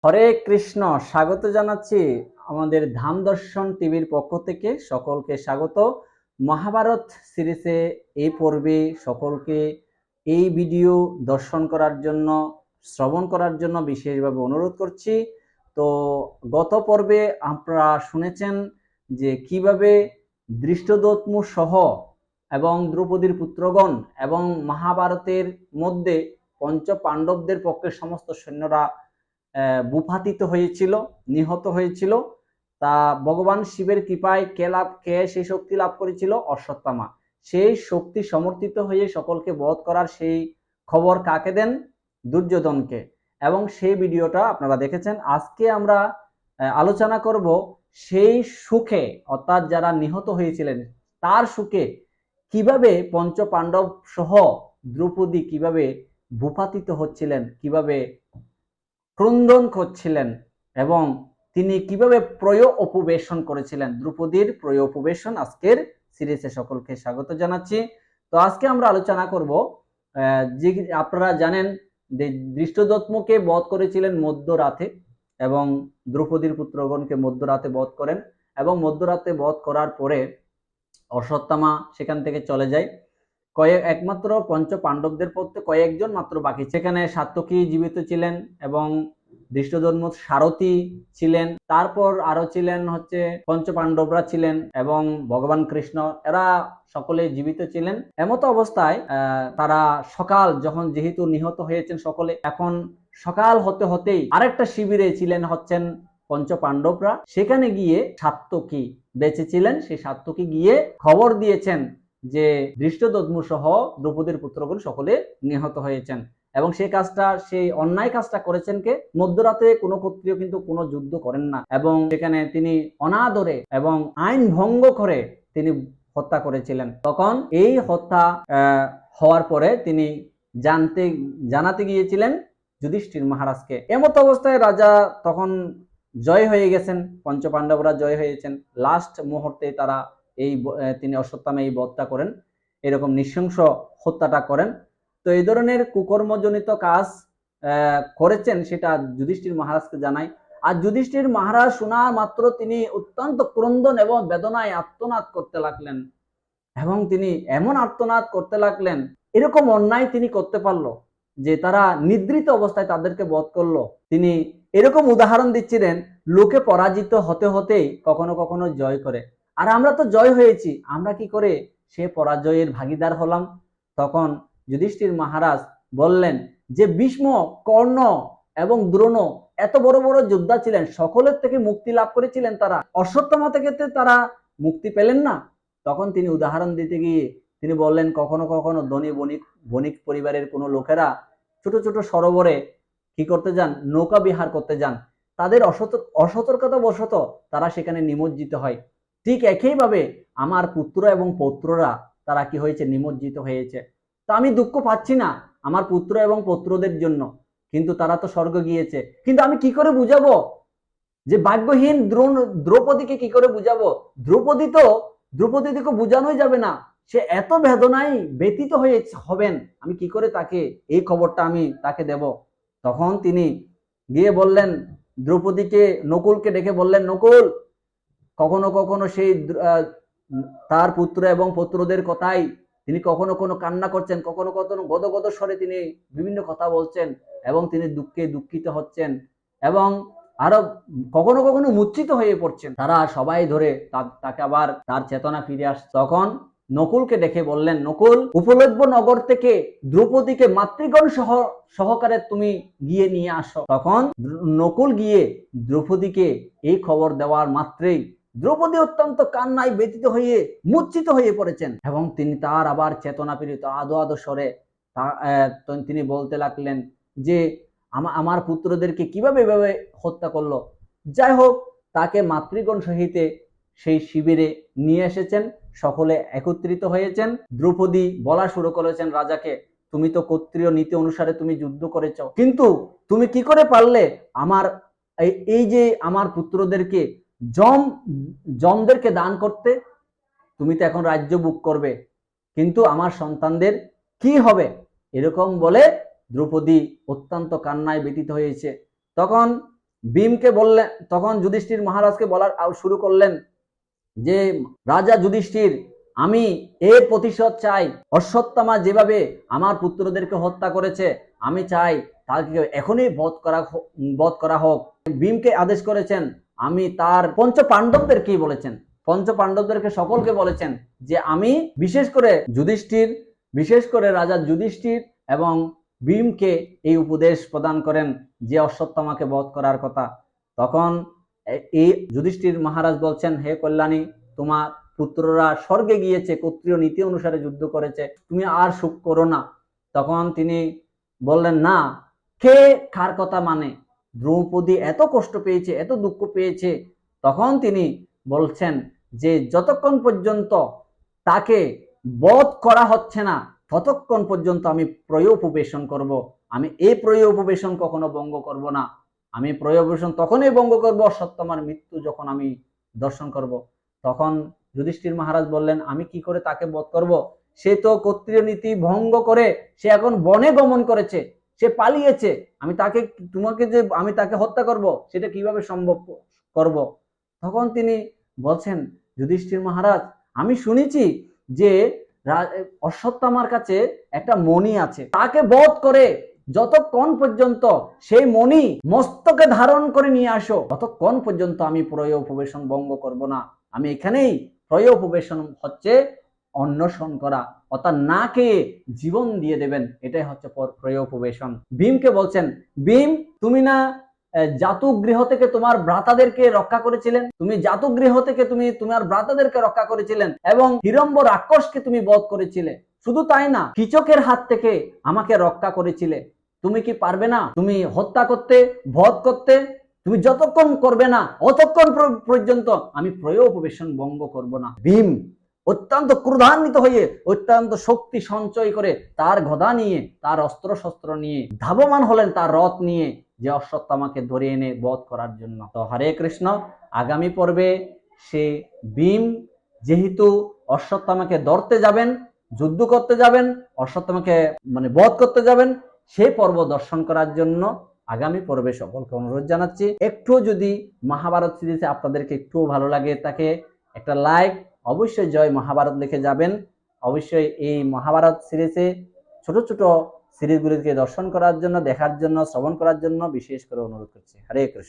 হরে কৃষ্ণ। স্বাগত জানাচ্ছি আমাদের ধাম দর্শন টিভির পক্ষ থেকে। সকলকে স্বাগত। মহাভারত সিরিজে এই পর্বে সকলকে এই ভিডিও দর্শন করার জন্য, শ্রবণ করার জন্য বিশেষভাবে অনুরোধ করছি। তো গত পর্বে আপনারা শুনেছেন যে কিভাবে দৃষ্টদ্যুম্ন সহ এবং দ্রৌপদীর পুত্রগণ এবং মহাভারতের মধ্যে পঞ্চ পাণ্ডবদের পক্ষে সমস্ত সৈন্যরা ভূপাতিত হয়েছিল, নিহত হয়েছিল। তা ভগবান শিবের কৃপায় কে সেই শক্তি লাভ করেছিল? অশ্বত্থামা। সেই শক্তি সমর্থিত হয়ে সকলকে বধ করার সেই খবর কাকে দেন? দুর্যোধনকে। এবং সেই ভিডিওটা আপনারা দেখেছেন। আজকে আমরা আলোচনা করব সেই সুখে, অর্থাৎ যারা নিহত হয়েছিলেন তার সুখে কিভাবে পঞ্চ পাণ্ডব সহ দ্রৌপদী কিভাবে ভূপাতিত হচ্ছিলেন, কিভাবে ক্রন্দন করছিলেন এবং তিনি কিভাবে প্রয় উপবেশন করেছিলেন। দ্রৌপদীর প্রয় উপবেশন আজকের সিরিজে সকলকে স্বাগত জানাচ্ছি। তো আজকে আমরা আলোচনা করব যে আপনারা জানেন যে দৃষ্টদ্যুম্নকে বধ করেছিলেন মধ্যরাতে এবং দ্রৌপদীর পুত্রগণকে মধ্যরাতে বধ করেন এবং মধ্যরাতে বধ করার পরে অশ্বত্থামা সেখান থেকে চলে যায়। একমাত্র পঞ্চ পাণ্ডবদের পক্ষে কয়েকজন মাত্র বাকি। সেখানে সাত্যকী জীবিত ছিলেন এবং দৃষ্টদ্যুম্ন সারথী ছিলেন। তারপর আরো ছিলেন হচ্ছে পঞ্চ পাণ্ডবরা ছিলেন এবং ভগবান কৃষ্ণ, এরা সকলে জীবিত ছিলেন। এমতো অবস্থায় তারা সকাল যখন, যেহেতু নিহত হয়েছেন সকলে, এখন সকাল হতে হতেই আরেকটা শিবিরে ছিলেন হচ্ছেন পঞ্চ পাণ্ডবরা। সেখানে গিয়ে সাত্যকী বেঁচে ছিলেন। সেই সাত্যকী গিয়ে খবর দিয়েছেন যে দৃষ্টদ্যুম্ন সহ দ্রৌপদীর পুত্রগণ সকলে নিহত হয়েছেন। এবং সেই কাজটা, সেই অন্যায় কাজটা করেছেন কে? মধ্যরাতে কোনো ক্ষত্রিয় কিন্তু কোনো যুদ্ধ করেন না এবং সেখানে তিনি অনাদরে এবং আইন ভঙ্গ করে তিনি হত্যা করেছিলেন। তখন এই হত্যা হওয়ার পরে তিনি জানাতে গিয়েছিলেন যুধিষ্ঠির মহারাজকে। এমত অবস্থায় রাজা তখন জয় হয়ে গেছেন, পঞ্চ পাণ্ডবরা জয় হয়েছেন। লাস্ট মুহূর্তে তারা তিনি অশ্বত্থামা এই বধটা করেন, এরকম নৃশংস হত্যাটা করেন। তো এই ধরনের কুকর্মজনিত কাজ করেছেন, সেটা যুধিষ্ঠির মহারাজকে জানায়। আর যুধিষ্ঠির মহারাজ শোনা মাত্র তিনি অত্যন্ত ক্রন্দন এবং বেদনায় আর্তনাদ করতে লাগলেন এবং তিনি এমন আর্তনাদ করতে লাগলেন, এরকম অন্যায় তিনি করতে পারলো যে তারা নিদ্রিত অবস্থায় তাদেরকে বধ করলো। তিনি এরকম উদাহরণ দিচ্ছিলেন, লোকে পরাজিত হতে হতেই কখনো কখনো জয় করে, আর আমরা তো জয় হয়েছি, আমরা কি করে সে পরাজয়ের ভাগিদার হলাম? তখন যুধিষ্ঠির মহারাজ বললেন যে ভীষ্ম, কর্ণ এবং দ্রোণ এত বড় বড় যোদ্ধা ছিলেন, সকলের থেকে মুক্তি লাভ করেছিলেন, তারা অশ্বত্থামা থেকে তারা মুক্তি পেলেন না। তখন তিনি উদাহরণ দিতে গিয়ে তিনি বললেন, কখনো কখনো ধনী বণিক পরিবারের কোনো লোকেরা ছোট ছোট সরোবরে কি করতে যান? নৌকা বিহার করতে যান। তাদের অসতর্কতা বশত তারা সেখানে নিমজ্জিত হয়। ঠিক একইভাবে আমার পুত্র এবং পৌত্ররা তারা কি হয়েছে? নিমজ্জিত হয়েছে। তা আমি দুঃখ পাচ্ছি না আমার পুত্র এবং পৌত্রদের জন্য, কিন্তু তারা তো স্বর্গ গিয়েছে। কিন্তু আমি কি করে বুঝাবো যে ভাগ্যহীন দ্রৌপদীকে কি করে বুঝাবো? দ্রৌপদীকে বুঝানোই যাবে না, সে এত বেদনায় ব্যতীত হবেন, আমি কি করে তাকে এই খবরটা আমি তাকে দেব? তখন তিনি গিয়ে বললেন দ্রৌপদীকে, নকুলকে ডেকে বললেন, নকুল, কখনো কখনো সেই তার পুত্র এবং পুত্রদের কথাই তিনি কখনো কোনো কান্না করছেন, কখনো কখনো গদগদ স্বরে তিনি বিভিন্ন কথা বলছেন এবং তিনি দুঃখে দুঃখিত হচ্ছেন এবং আরো কখনো কখনো মূর্ছিত হয়ে পড়ছেন। তারা সবাই ধরে তাকে আবার তার চেতনা ফিরে আসছে। তখন নকুলকে ডেকে বললেন, নকুল, উপলব্ধ নগর থেকে দ্রৌপদীকে মাতৃগণ সহকারে তুমি গিয়ে নিয়ে আসো। তখন নকুল গিয়ে দ্রৌপদীকে এই খবর দেওয়ার মাত্রেই দ্রৌপদী অত্যন্ত কান্নায় ব্যতীত হয়ে মূর্ছিত হয়ে পড়েছেন এবং তিনি তার আবার চেতনা ফিরিত আদো আদো স্বরে তিনি বলতে লাগলেন যে আমার পুত্রদেরকে কিভাবে এভাবে হত্যা করলো। যাই হোক, তাকে মাতৃগণ সহিতে সেই শিবিরে নিয়ে এসেছেন, সকলে একত্রিত হয়েছেন। দ্রৌপদী বলা শুরু করেছেন রাজাকে, তুমি তো ক্ষত্রিয় নীতি অনুসারে তুমি যুদ্ধ করেছ, কিন্তু তুমি কি করে পারলে আমার এই যে আমার পুত্রদেরকে জমদেরকে দান করতে? তুমি তো এখন রাজ্য বুক করবে, কিন্তু আমার সন্তানদের কি হবে? এরকম বলে দ্রৌপদী অত্যন্ত কান্নায় ব্যতীত হয়েছে। তখন ভীমকে বললেন, তখন যুধিষ্ঠির মহারাজকে বলার শুরু করলেন যে রাজা যুধিষ্ঠির, আমি এর প্রতিশোধ চাই। অশ্বত্থামা যেভাবে আমার পুত্রদেরকে হত্যা করেছে, আমি চাই তাকে এখনই বধ করা হোক। ভীমকে আদেশ করেছেন, আমি তার পঞ্চ পাণ্ডবদেরকেই বলেছেন, পঞ্চ পাণ্ডবদেরকে সকলকে বলেছেন যে আমি বিশেষ করে রাজা যুধিষ্ঠির এবং ভীমকে এই উপদেশ প্রদান করেন যে অশ্বত্থামাকে বধ করার কথা। তখন এই যুধিষ্ঠির মহারাজ বলছেন, হে কল্যাণী, তোমার পুত্ররা স্বর্গে গিয়েছে, ক্ষত্রিয় নীতি অনুসারে যুদ্ধ করেছে, তুমি আর সুখ করো না। তখন তিনি বললেন, না, কে কার কথা মানে? দ্রৌপদী এত কষ্ট পেয়েছে, এত দুঃখ পেয়েছে। তখন তিনি বলছেন যে যতক্ষণ পর্যন্ত তাকে বধ করা হচ্ছে না, ততক্ষণ পর্যন্ত আমি প্রয়োপবেশন করব। আমি এই প্রয়োপবেশন কখনো ভঙ্গ করব না। আমি প্রয়োপবেশন তখনই ভঙ্গ করব অশ্বত্থামার মৃত্যু যখন আমি দর্শন করব। তখন যুধিষ্ঠির মহারাজ বললেন, আমি কি করে তাকে বধ করব? সে তো ক্ষত্রিয় নীতি ভঙ্গ করে সে এখন বনে গমন করেছে, সে পালিয়েছে। আমি তাকে হত্যা করব, সেটা কিভাবে সম্ভব করব? তখন তিনি বলছেন, যুধিষ্ঠির মহারাজ, আমি শুনেছি যে অশ্বত্থামার কাছে একটা মণি আছে, তাকে বধ করে যতক্ষণ পর্যন্ত সেই মণি মস্তকে ধারণ করে নিয়ে আসো, ততক্ষণ পর্যন্ত আমি প্রয়োপবেশন ভঙ্গ করব না। আমি এখানেই, প্রয়োপবেশন হচ্ছে অন্বেষণ করা, অর্থাৎ না খেয়ে জীবন দিয়ে দেবেন, এটাই হচ্ছে প্রয়োপবেশন। ভীমকে বলছেন, ভীম, তুমি না জাতুগৃহ থেকে তোমার ভ্রাতাদেরকে রক্ষা করেছিলেন, তুমি জাতুগৃহ থেকে তুমি তোমার ভ্রাতাদেরকে রক্ষা করেছিলেন এবং হিড়ম্ব রাক্ষসকে তুমি বধ করেছিলে। শুধু তাই না, কীচকের হাত থেকে আমাকে রক্ষা করেছিলে। তুমি কি পারবে না তুমি হত্যা করতে, বধ করতে? তুমি যতক্ষণ করবে না, অতক্ষণ পর্যন্ত আমি প্রয়োপবেশন ভঙ্গ করব না। ভীম অত্যন্ত ক্রোধান্বিত হয়ে অত্যন্ত শক্তি সঞ্চয় করে তার গদা নিয়ে, তার অস্ত্র শস্ত্র নিয়ে ধাবমান হলেন তার রথ নিয়ে, যে অশ্বত্থামাকে ধরে এনে বধ করার জন্য। তো হরে কৃষ্ণ, আগামী পর্বে সে ভীম যেহেতু অশ্বত্থামাকে ধরতে যাবেন, যুদ্ধ করতে যাবেন, অশ্বত্থামাকে বধ করতে যাবেন, সেই পর্ব দর্শন করার জন্য আগামী পর্বে সকলকে অনুরোধ জানাচ্ছি। একটু যদি মহাভারত সিরিজে আপনাদেরকে একটু ভালো লাগে তাকে একটা লাইক, অবশ্যই জয় মহাভারত লিখে যাবেন। অবশ্যই এই মহাভারত সিরিজে ছোট ছোট সিরিজগুলিকে দর্শন করার জন্য, দেখার জন্য, শ্রবণ করার জন্য বিশেষ করে অনুরোধ করছি। হরে কৃষ্ণ।